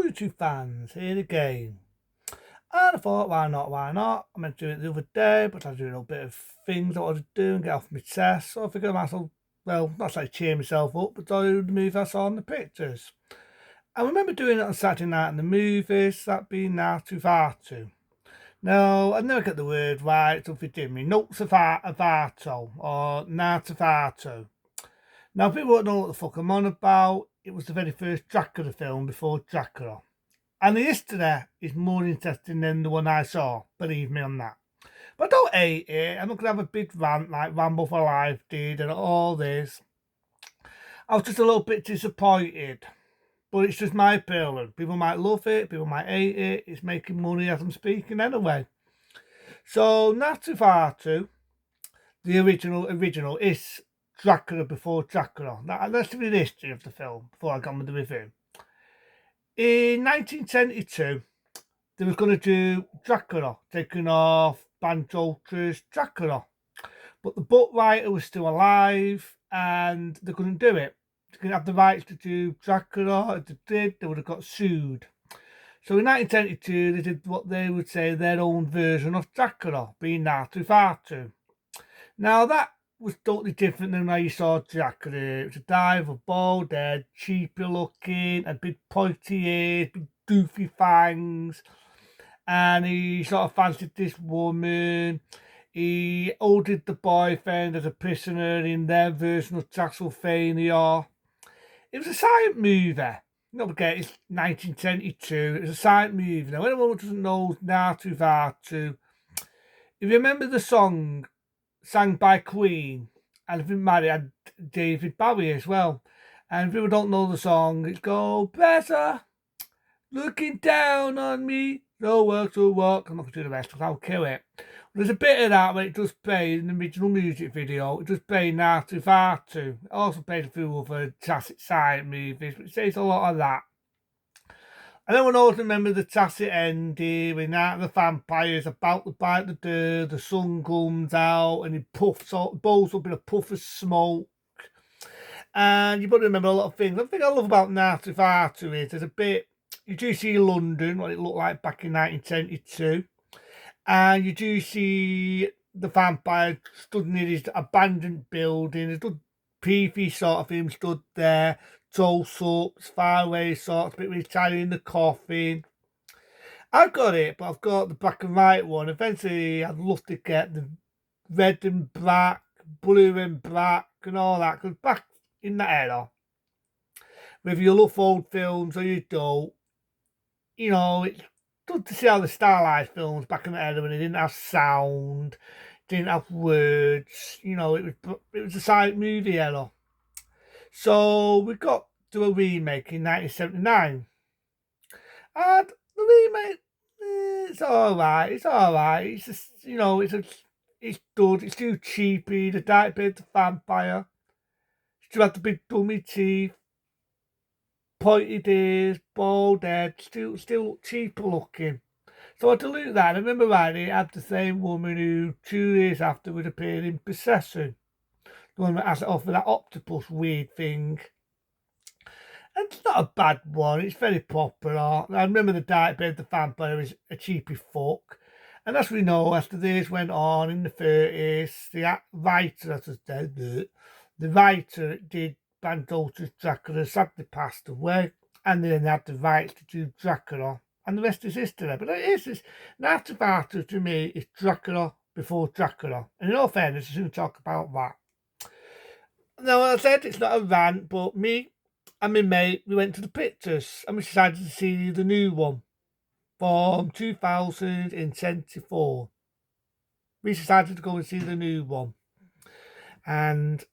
Nosferatu fans, here again. And I thought, why not, why not? I meant to do it the other day, but I was doing a bit of things I wanted to do and get off my chest. So I figured I might as well, not like cheer myself up, but do the movie I saw in the pictures. I remember doing it on Saturday night in the movies, that being Nosferatu. No, I never get the word right, so forgive me. Nosferatu or Nosferatu. Now, people don't know what the fuck I'm on about. It was the very first Dracula film before Dracula. And the history is more interesting than the one I saw, believe me on that. But I don't hate it. I'm not going to have a big rant like Rambo for Life did and all this. I was just a little bit disappointed. But it's just my opinion. People might love it, people might hate it. It's making money as I'm speaking anyway. So, Nosferatu, the original, is Dracula before Dracula. Now, let's do the history of the film before I go on with the review. In 1972, they was going to do Dracula, taking off Bram Stoker's Dracula. But the book writer was still alive and they couldn't do it. They couldn't have the rights to do Dracula. If they did, they would have got sued. So in 1972, they did what they would say their own version of Dracula, being Nosferatu. Now that was totally different than how you saw Dracula. It was a guy with a bald head, cheapy looking, a big pointy ears, big doofy fangs, and he sort of fancied this woman. He ordered the boyfriend as a prisoner in their version of Transylvania. It was a silent movie. Don't forget, it's 1972. It was a silent movie. Now, anyone who doesn't know Nosferatu, if you remember the song sang by Queen, and if you married had David Bowie as well. And if people don't know the song, it's Go Better, looking down on me, no work to walk. I'm not going to do the rest because I'll kill it. There's a bit of that where it does play in the original music video. It does play Nosferatu. It also plays a few other classic silent movies, but it says a lot of that. And everyone always remember the tacit ending when the vampire's about to bite the dirt, the sun comes out and he puffs up, blows up in a puff of smoke. And you probably remember a lot of things. The thing I love about Nosferatu is there's a bit, you do see London, what it looked like back in 1972. And you do see the vampire stood near his abandoned building. There's a peefy sort of him stood there, toast up, far away sort of bit with his carrying in the coffin. I've got it, but I've got the black and white one. Eventually, I'd love to get the red and black, blue and black, and all that. Because back in that era, whether you love old films or you don't, you know, it's good to see how the stylized films back in the era when they didn't have sound, didn't have words. You know, it was a silent movie era. So we got to a remake in 1979, and the remake, it's all right. It's all right. It's just, you know, it's good. It's too cheapy. The dark bit, the vampire. Still had the big dummy teeth, pointed ears, bald head, still cheaper looking. So I dilute that. I remember rightly, it had the same woman who 2 years after would appear in Possession. The one that has it off with that octopus weird thing. And it's not a bad one. It's very popular. I remember the Dark Bed, the vampire is a cheapy fuck. And as we know, as the days went on in the 30s, the writer, as I said, the writer that did Bram Stoker's Dracula sadly passed away. And then they had the rights to do Dracula. And the rest is history. But it is Nosferatu to me is Dracula before Dracula. And in all fairness, I shouldn't talk about that. Now, as I said, it's not a rant, but me and my mate, we went to the pictures and we decided to see the new one from 2024. We decided to go and see the new one. And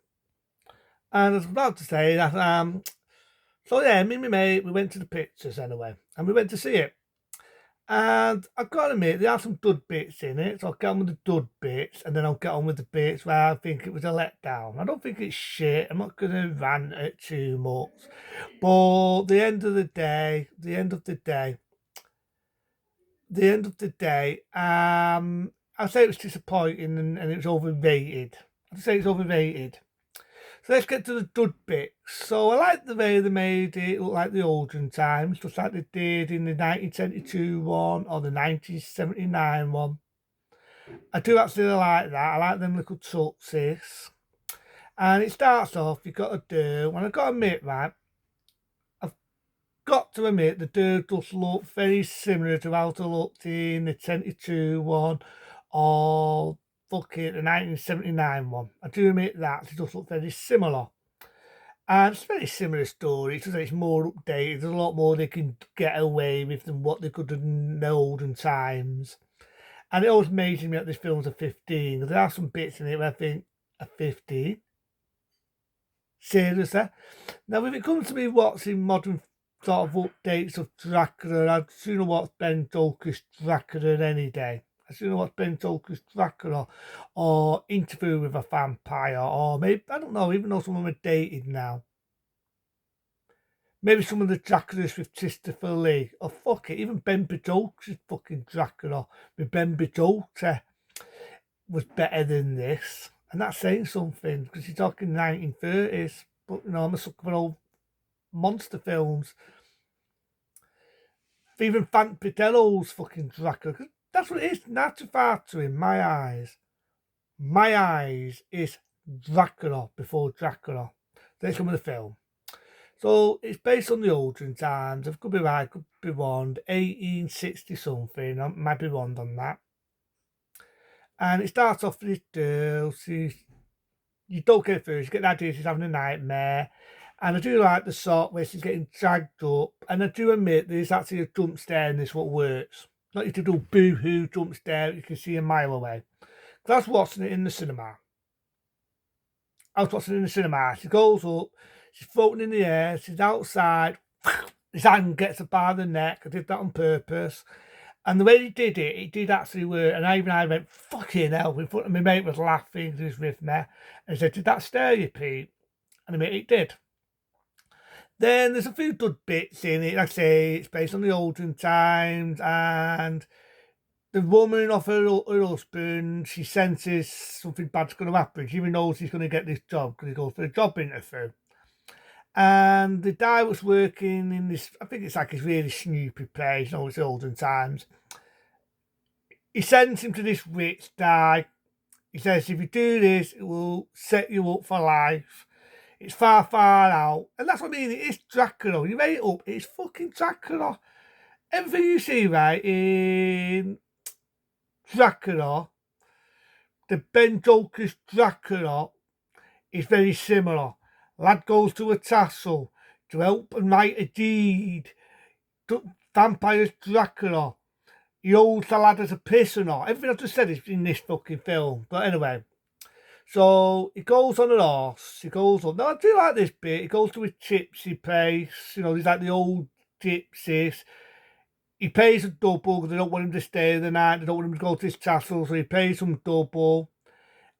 I was about to say that, so yeah, me and my mate, we went to the pictures anyway, and we went to see it. And I've got to admit, there are some dud bits in it, so I'll get on with the dud bits, and then I'll get on with the bits where I think it was a letdown. I don't think it's shit. I'm not going to rant it too much. But the end of the day, I'll say it was disappointing and it was overrated. I'd say it's overrated. So let's get to the dud bits. So I like the way they made it look like the olden times, just like they did in the 1972 one or the 1979 one. I do actually like that. I like them little tutsies. And it starts off, you've got to do, and I've got to admit, right, I've got to admit the dude does look very similar to how it looked in the 72 one or fucking the 1979 one. I do admit that, it does look very similar. And it's a very similar story. It's just that it's more updated. There's a lot more they can get away with than what they could have in the olden times. And it always amazes me that this film's a 15. There are some bits in it where I think, a 15? Seriously? Now, if it comes to me watching modern sort of updates of Dracula, I'd sooner watch Ben Stoker's Dracula any day. I'd sooner watch Ben Stoker's Dracula or Interview with a Vampire or maybe, I don't know, even though some of them are dated now. Maybe some of the Draculas with Christopher Lee. Or fuck it, even Ben Bejose's fucking Dracula with Ben Bejose was better than this. And that's saying something, because you're talking 1930s. But, you know, I'm a sucker for old monster films. Even Frank Pidello's fucking Dracula. 'Cause that's what it is. Nosferatu in my eyes. My eyes is Dracula before Dracula. There's some of the film. So it's based on the olden times. I could be right, could be wrong. 1860 something. I might be wrong on that. And it starts off with this girl. You don't get it first. You get the idea she's having a nightmare. And I do like the sort where she's getting dragged up. And I do admit there's actually a jump scare in this what works. Not you to do boo-hoo jump scare you can see a mile away. Because I was watching it in the cinema. She goes up. She's floating in the air. She's outside. His hand gets her by the neck. I did that on purpose. And the way he did it, it did actually work. And I went, fucking hell. In front of my mate was laughing. He was with me. And he said, did that scare you, Pete? And I mean, it did. Then there's a few good bits in it. Like I say, it's based on the olden times. And the woman of her husband, she senses something bad's going to happen. She even knows he's going to get this job because he goes for a job interview. And the guy was working in this, I think it's like his really snoopy place, you know, it's olden times. He sends him to this rich guy. He says, if you do this, it will set you up for life. It's far, far out. And that's what I mean, it is Dracula. You rate it up, it's fucking Dracula. Everything you see, right, in Dracula, the Ben Joker's Dracula, is very similar. Lad goes to a tassel to help and write a deed. Vampire's Dracula. He owes the lad as a prisoner. Everything I've just said is in this fucking film. But anyway, so he goes on an horse. He goes on. Now I do like this bit. He goes to a gypsy place. You know, he's like the old gypsies. He pays a double because they don't want him to stay the night. They don't want him to go to his castle, so he pays them double.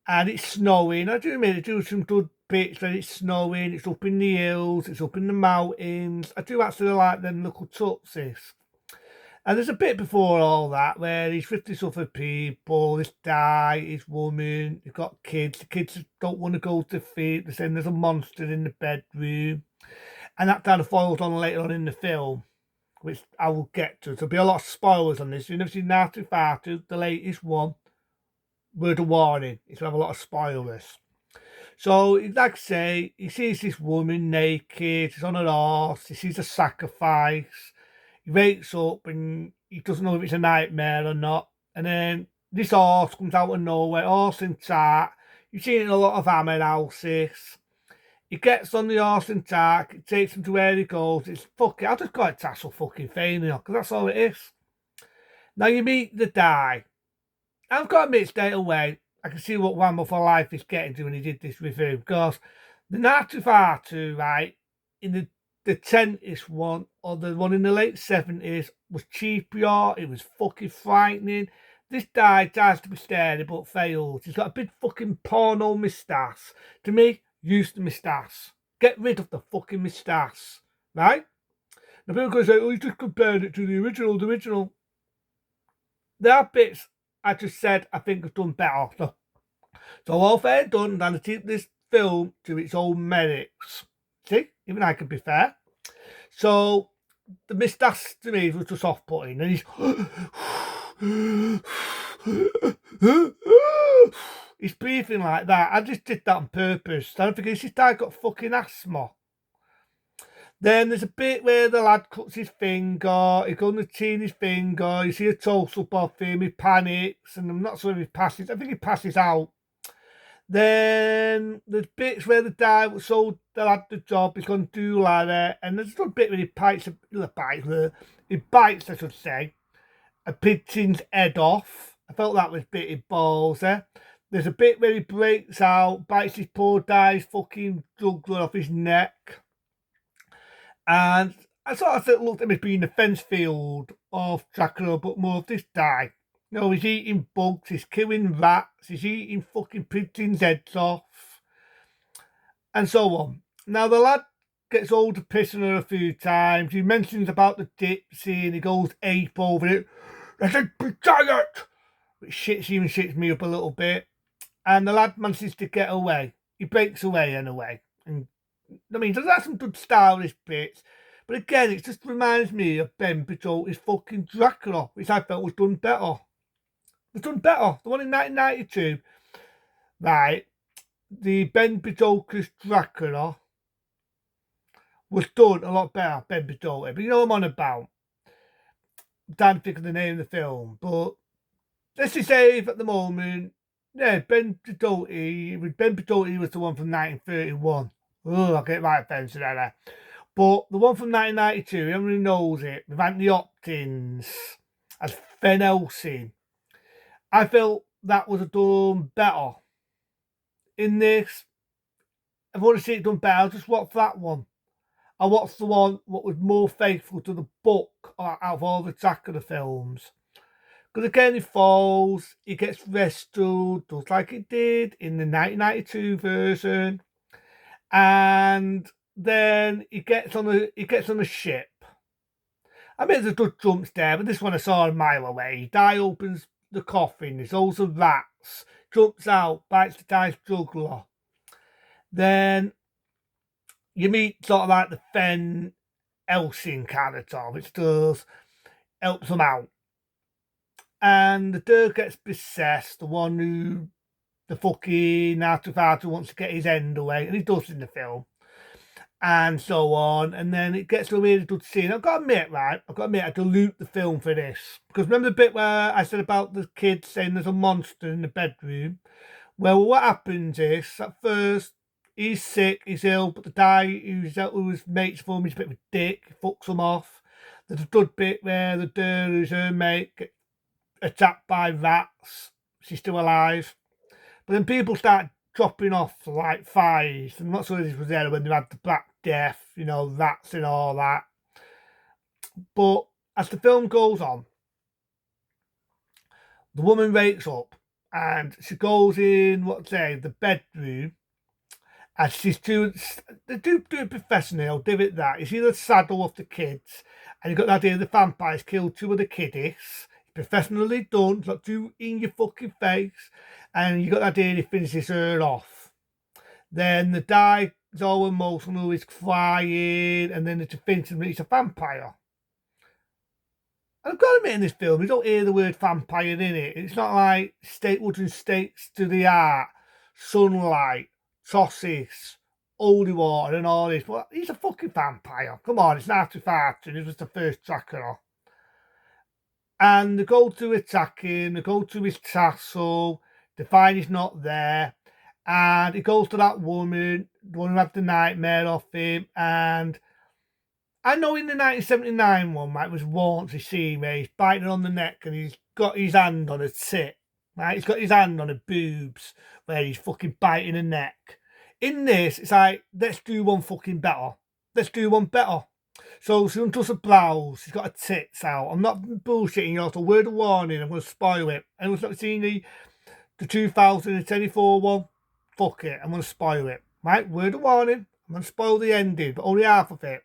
And it's snowing. I do admit they do some good bits where it's snowing. It's up in the hills. It's up in the mountains. I do actually like them little tutsies. And there's a bit before all that where he's with these other people, this guy, his woman, he's got kids. The kids don't want to go to feed. They're saying there's a monster in the bedroom. And that kind of follows on later on in the film, which I will get to. There'll be a lot of spoilers on this. You've never seen Nosferatu, the latest one. Word of warning, it's going to have a lot of spoilers. So, like I say, he sees this woman naked, she's on her horse, he sees a sacrifice. He wakes up and he doesn't know if it's a nightmare or not. And then this horse comes out of nowhere, horse and cart. You've seen it in a lot of hammer houses. He gets on the horse and cart, it takes him to where he goes. It's fucking, I'll just call it tassel fucking failure, because that's all it is. Now you meet the guy. I've got to admit straight away, I can see what Whammo for Life is getting to when he did this review, because the Nosferatu, right, in the 10th one, or the one in the late 70s, was cheaper, it was fucking frightening. This guy tries to be scary but fails. He's got a big fucking porno moustache. To me, use the moustache. Get rid of the fucking moustache, right? Now people can say, oh, you just compared it to the original. The original. There are bits I just said I think have done better. So all fair and done, and to keep this film to its own merits. See, even I can be fair. So the mistas to me was just off-putting, and he's breathing like that. I just did that on purpose. I don't think this guy got fucking asthma. Then there's a bit where the lad cuts his finger, he goes to clean his finger, you see a toast up off him, he panics, and I'm not sure if he passes, I think he passes out. Then there's bits where the guy sold the lad the job, he's going to do ladder, and there's a bit where he bites, I should say, a pigeon's head off. I felt that was bitty balls there. There's a bit where he breaks out, bites his poor guy's fucking jugular off his neck. And I sort of looked at him as being the fence field of Dracula, but more of this guy. You know, he's eating bugs, he's killing rats, he's eating fucking pigeons' heads off, and so on. Now, the lad gets older pissing her a few times. He mentions about the gypsy and he goes ape over it. I said, be quiet! Which even shits me up a little bit. And the lad manages to get away. He breaks away anyway. And I mean, there's some good stylish bits. But again, it just reminds me of Ben Bidotti's fucking Dracula, which I felt was done better. It was done better. The one in 1992, right, the Ben Bidotti's Dracula was done a lot better, Ben Bidotti. But you know what I'm on about. Can't think of the name of the film. But let's just say at the moment, yeah, Ben Bidotti was the one from 1931. Oh, I get my offensive there. But the one from 1992, everybody knows it, with Anthony Hopkins as Van Helsing. I felt that was done better. In this, if I want to see it done better, I'll just watch that one. I watched the one what was more faithful to the book out of all the Dracula films. Because again, he falls, he gets rescued, just like it did in the 1992 version. And then he gets on a ship. I mean, there's a good jumps there, but this one I saw a mile away. Guy opens the coffin, there's loads of rats, jumps out, bites the guy's jugular. Then you meet sort of like the Van Helsing character, which does helps them out. And the dude gets possessed, the one who the fucking Nosferatu wants to get his end away, and he does in the film. And so on, and then it gets to a really good scene. I've got to admit, I dilute the film for this. Because remember the bit where I said about the kid saying there's a monster in the bedroom? Well, what happens is, at first, he's sick, he's ill, but the guy who's mates for him is a bit of a dick, he fucks him off. There's a good bit where the girl who's her mate gets attacked by rats. She's still alive. But then people start dropping off like flies. I'm not sure this was there when they had the Black Death, you know, rats and all that. But as the film goes on, the woman wakes up and she goes in, the bedroom, and they do it professionally, I'll give it that. You see the saddle of the kids, and you've got the idea the vampires killed two of the kiddies. Professionally done, it's not too in your fucking face, and you got the idea he finishes her off. Then the guy is all emotional, he's crying, and then it's a finish and he's a vampire. And I've got to admit in this film, you don't hear the word vampire in it. It's not like Statewood and States to the Art, Sunlight, Tossis, Holy Water, and all this. But he's a fucking vampire. Come on, it's Nosferatu, and it was the first Dracula. And they go to attack him, they go to his castle, they find he's not there, and he goes to that woman, the one who had the nightmare of him, and I know in the 1979 one, right, was once you see where he's biting her on the neck and he's got his hand on her tit, right, he's got his hand on her boobs where he's fucking biting her neck. In this, it's like, let's do one fucking better. Let's do one better. So she undoes her blouse, she's got her tits out. I'm not bullshitting you, it's a word of warning, I'm going to spoil it. Anyone's not seen the 2024 one? Fuck it, I'm going to spoil it. Right, word of warning, I'm going to spoil the ending, but only half of it.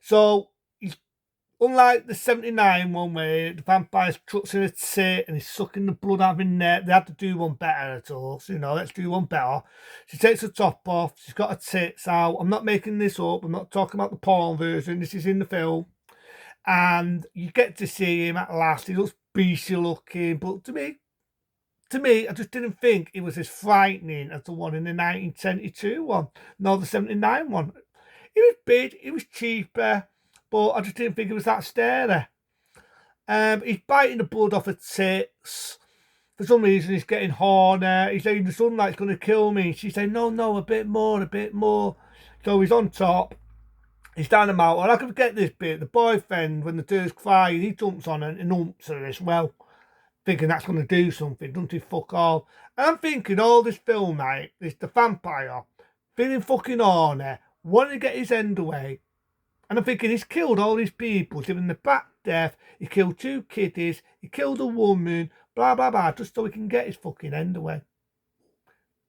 So he's Unlike the 79 one where the vampire's trucks in a tit and he's sucking the blood out of his neck, they had to do one better at all. So, let's do one better. She takes her top off, she's got her tits out. I'm not making this up, I'm not talking about the porn version, this is in the film. And you get to see him at last. He looks beastly looking, but to me, I just didn't think it was as frightening as the one in the 1972 one, nor the 79 one. It was big, it was cheaper, but I just didn't think it was that scary. He's biting the blood off her tits. For some reason, he's getting horny. He's saying the sunlight's going to kill me. She's saying, no, a bit more, a bit more. So he's on top. He's down the mountain. I can forget this bit. The boyfriend, when the girl's crying, he jumps on her and humps her as well, thinking that's going to do something. Doesn't he? Fuck all. And I'm thinking all this film, mate, this the vampire, feeling fucking horny, wanting to get his end away. And I'm thinking he's killed all these people, given the Black Death, he killed 2 kiddies, he killed a woman, blah, blah, blah, just so he can get his fucking end away.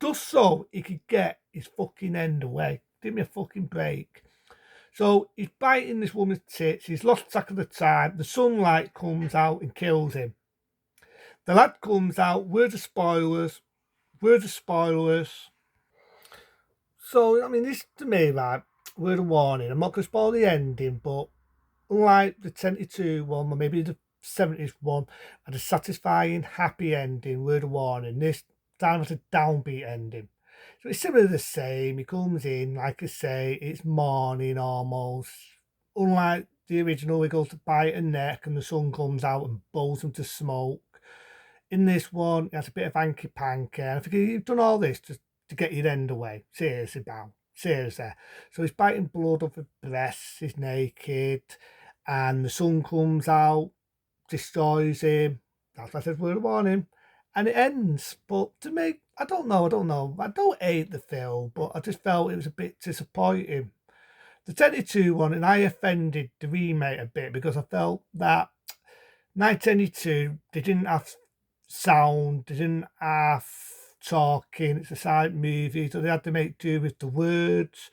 Just so he could get his fucking end away. Give me a fucking break. So he's biting this woman's tits, he's lost track of the time, the sunlight comes out and kills him. The lad comes out, word of spoilers. So, I mean, this to me, right, word of warning, I'm not going to spoil the ending, but unlike the 72 one, or maybe the 70s one, had a satisfying, happy ending, word of warning. This time has a downbeat ending. So it's similar to the same. He comes in, like I say, it's morning almost. Unlike the original, he goes to bite a neck and the sun comes out and blows him to smoke. In this one, he has a bit of hanky panky. And I think you've done all this just to get your end away. Seriously, pal. Seriously. So he's biting blood off his breasts, he's naked, and the sun comes out, destroys him. That's what I said, word of warning. And it ends. But to me, I don't know. I don't hate the film, but I just felt it was a bit disappointing. The 72 one, and I offended the remake a bit because I felt that 1972, they didn't have sound, they didn't have talking, it's a silent movie, so they had to make do with the words,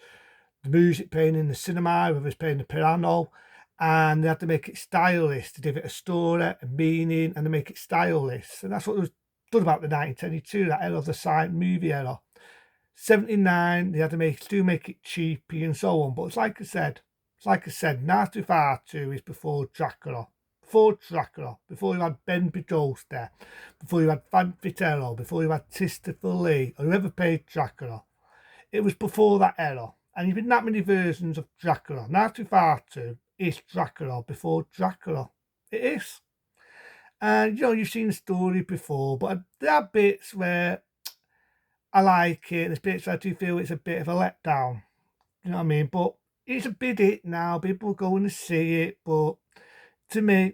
the music playing in the cinema, whether it's playing the piano, and they had to make it stylish to give it a story, a meaning, and to make it stylish. And that's what was done about the 1972, that era of the silent movie era. 79, they had to make it cheapy and so on. But it's like I said, Nosferatu is before Dracula. Before you had Ben Bedoster, before you had Van Vitello, before you had Christopher Lee, or whoever played Dracula. It was before that era. And you've been that many versions of Dracula. Nosferatu is Dracula before Dracula. It is. And, you've seen the story before, but there are bits where I like it, and there's bits where I do feel it's a bit of a letdown. You know what I mean? But it's a bit hit now. People are going to see it, but to me,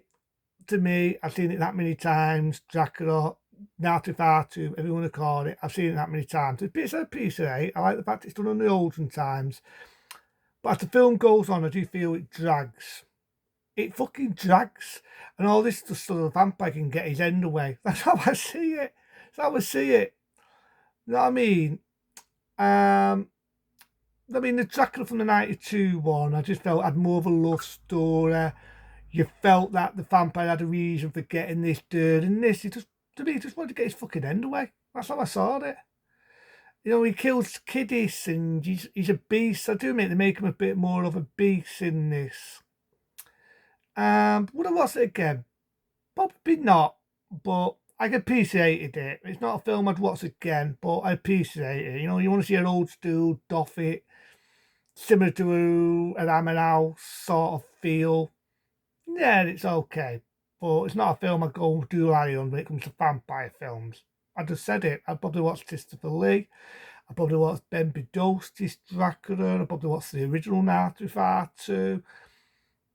I've seen it that many times. Dracula, Nosferatu, whatever you want to call it, I've seen it that many times. It's a piece of it. I like the fact it's done on the olden times. But as the film goes on, I do feel it drags. It fucking drags. And all this just so the vampire can get his end away. That's how I see it. You know what I mean? The Dracula from the 92 one, I just felt had more of a love story. You felt that the vampire had a reason for getting this dirt, and this, he just wanted to get his fucking end away. That's how I saw it. He kills kiddies, and he's a beast. I do they make him a bit more of a beast in this. Would I watch it again? Probably not, but I appreciated it. It's not a film I'd watch again, but I appreciate it. You want to see an old school Doffit, similar to an Hammer House sort of feel. Yeah, it's okay, but it's not a film I go do rally on when it comes to vampire films. I just said it. I'd probably watch Christopher Lee. I'd probably watch Ben Bedosty's Dracula. I'd probably watch the original Nosferatu.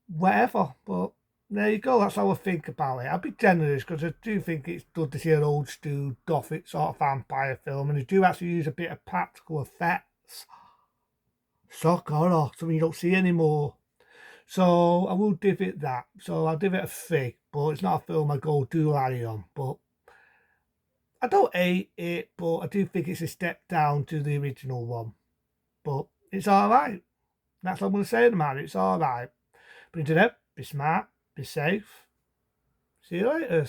Whatever, but there you go. That's how I think about it. I'll be generous because I do think it's good to see an old school Gothic sort of vampire film, and they do actually use a bit of practical effects. Shock horror, something you don't see anymore. So I will give it that. So I'll give it a 3, but it's not a film I go do rally on. But I don't hate it, but I do think it's a step down to the original one. But it's alright. That's what I'm going to say about it. It's alright. But until then, be smart, be safe. See you later.